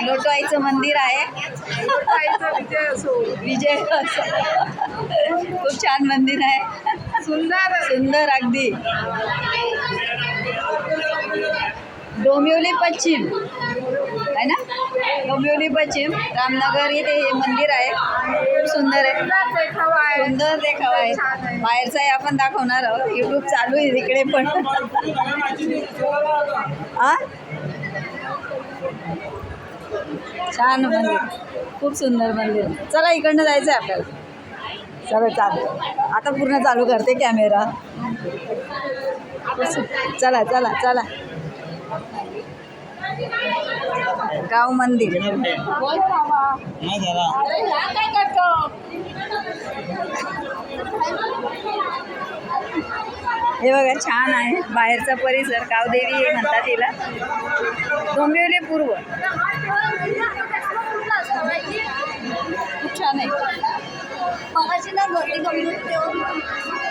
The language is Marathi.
लोटवाईचं मंदिर आहे. विजय असो. खूप छान मंदिर आहे. सुंदर अगदी. डोंबिवली पश्चिम आहे ना, डोंबिवली पश्चिम रामनगर इथे हे मंदिर आहे. खूप सुंदर आहे. सुंदर देखावा आहे. बाहेरचाही आपण दाखवणार आहोत. यूट्यूब चालू आहे तिकडे पण. छान मंदिर, खूप सुंदर मंदिर. चला इकडनं जायचं आहे आपल्याला. चला चालू. आता पूर्ण चालू करते कॅमेरा. चला चला चला. गाव मंदिर. हे बघा छान आहे बाहेरचा परिसर. गावदेवी हे म्हणतात तिला. डोंबिवली पूर्व. खूप छान आहे. मगाशी ना गर्दी कमी होती.